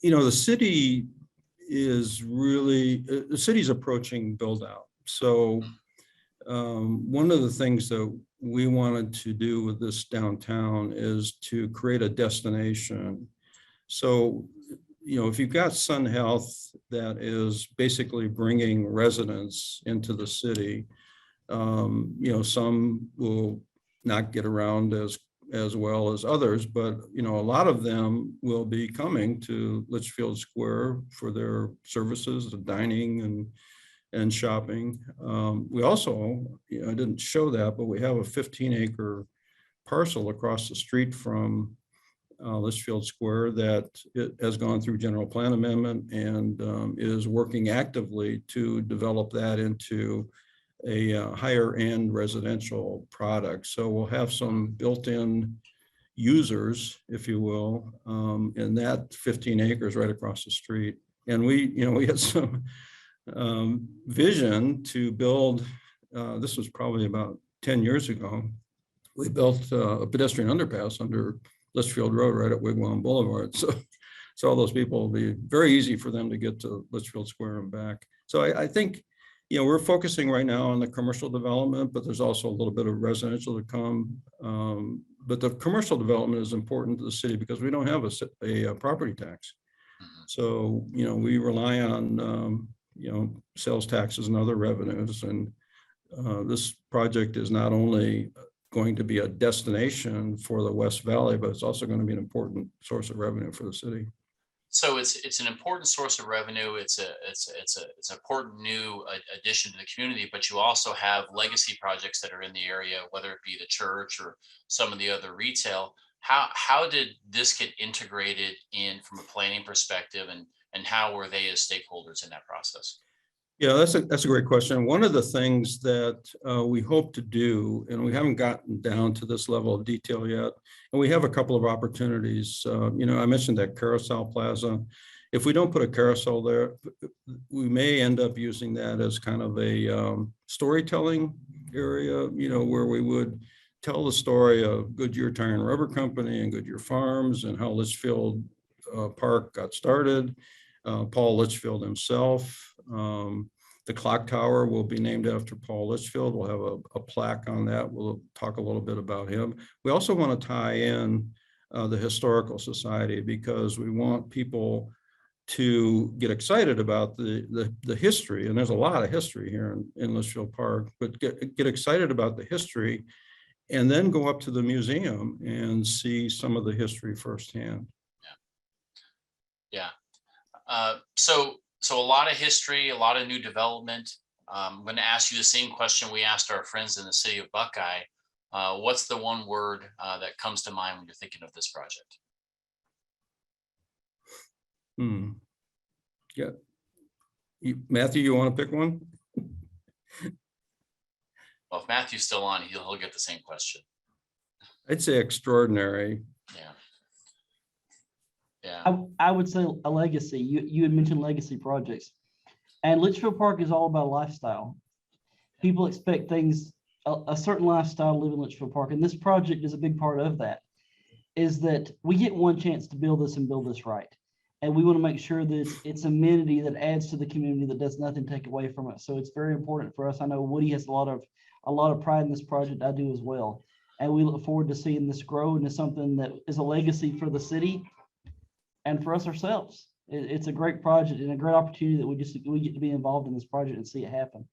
The city is really, the city's approaching build out. So one of the things that we wanted to do with this downtown is to create a destination. So, if you've got Sun Health that is basically bringing residents into the city, some will not get around as well as others, but a lot of them will be coming to Litchfield Square for their services, the dining and shopping. We also, I didn't show that, but we have a 15-acre parcel across the street from Litchfield Square that it has gone through general plan amendment and is working actively to develop that into a higher end residential product. So we'll have some built-in users, if you will, in that 15 acres right across the street. And we had some vision to build, this was probably about 10 years ago, we built a pedestrian underpass under Litchfield Road right at Wigwam Boulevard. So all those people will be very easy for them to get to Litchfield Square and back. So I think, we're focusing right now on the commercial development, but there's also a little bit of residential to come. But the commercial development is important to the city because we don't have a property tax. So, we rely on, sales taxes and other revenues. And this project is not only going to be a destination for the West Valley, but it's also going to be an important source of revenue for the city. So it's an important source of revenue. It's an important new addition to the community, but you also have legacy projects that are in the area, whether it be the church or some of the other retail. How did this get integrated in from a planning perspective, and how were they as stakeholders in that process? Yeah, that's a great question. One of the things that we hope to do, and we haven't gotten down to this level of detail yet, and we have a couple of opportunities. I mentioned that carousel plaza. If we don't put a carousel there, we may end up using that as kind of a storytelling area, where we would tell the story of Goodyear Tire and Rubber Company and Goodyear Farms and how Litchfield Park got started. Paul Litchfield himself. The clock tower will be named after Paul Litchfield. We'll have a plaque on that. We'll talk a little bit about him. We also want to tie in the Historical Society because we want people to get excited about the history. And there's a lot of history here in Litchfield Park, but get excited about the history and then go up to the museum and see some of the history firsthand. Yeah. So a lot of history, a lot of new development. I'm going to ask you the same question we asked our friends in the city of Buckeye. What's the one word that comes to mind when you're thinking of this project? Yeah. Matthew, you want to pick one? Well, if Matthew's still on, he'll get the same question. I'd say extraordinary. Yeah. Yeah. I would say a legacy. You had mentioned legacy projects, and Litchfield Park is all about lifestyle. People expect things, a certain lifestyle to live in Litchfield Park, and this project is a big part of that. Is that we get one chance to build this and build this right, and we want to make sure that it's amenity that adds to the community that does nothing take away from it. So it's very important for us. I know Woody has a lot of pride in this project. I do as well. And we look forward to seeing this grow into something that is a legacy for the city and for us ourselves. It's a great project and a great opportunity that we get to be involved in this project and see it happen.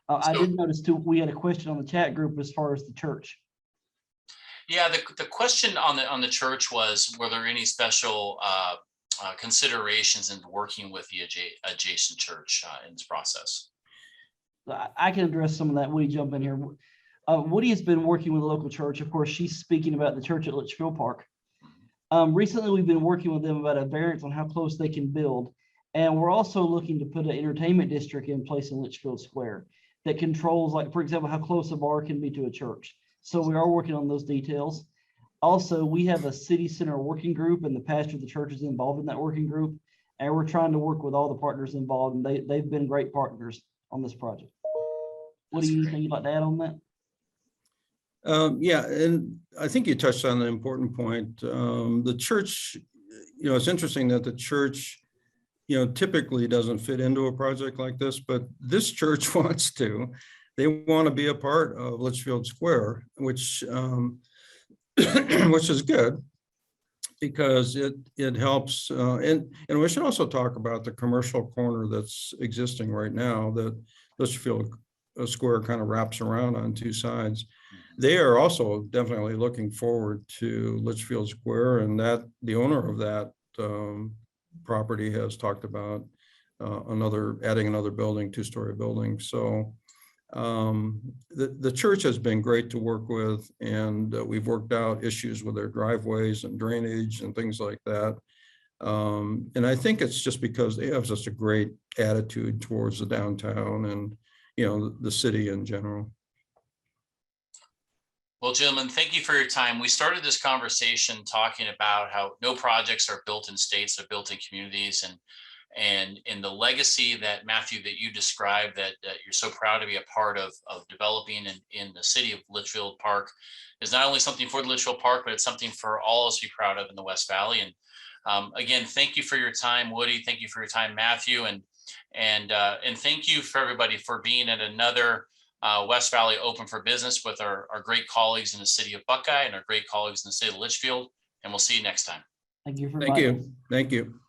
I did notice too, we had a question on the chat group as far as the church. Yeah, the question on the church was, were there any special considerations in working with the adjacent church in this process? I can address some of that. Woody, jump in here. Woody has been working with the local church. Of course, she's speaking about the church at Litchfield Park. Recently, we've been working with them about a variance on how close they can build. And we're also looking to put an entertainment district in place in Litchfield Square that controls, like, for example, how close a bar can be to a church. So we are working on those details. Also, we have a city center working group, and the pastor of the church is involved in that working group. And we're trying to work with all the partners involved, and they've been great partners on this project. What do you think you'd like to add on that? Yeah, and I think you touched on an important point. The church, it's interesting that the church, typically doesn't fit into a project like this, but this church wants to. They want to be a part of Litchfield Square, which which is good because it helps. And we should also talk about the commercial corner that's existing right now that Litchfield Square kind of wraps around on two sides. They are also definitely looking forward to Litchfield Square, and that the owner of that property has talked about adding another building, two-story building. So the church has been great to work with, and we've worked out issues with their driveways and drainage and things like that. And I think it's just because they have such a great attitude towards the downtown and the city in general. Well, gentlemen, thank you for your time. We started this conversation talking about how no projects are built in states, they're built in communities, and in the legacy that Matthew, that you described, that you're so proud to be a part of developing in the city of Litchfield Park, is not only something for the Litchfield Park, but it's something for all of us to be proud of in the West Valley. And again, thank you for your time, Woody. Thank you for your time, Matthew, and thank you for everybody for being at another West Valley Open for Business with our great colleagues in the city of Buckeye and our great colleagues in the city of Litchfield. And we'll see you next time. Thank you for Thank you. Thank you.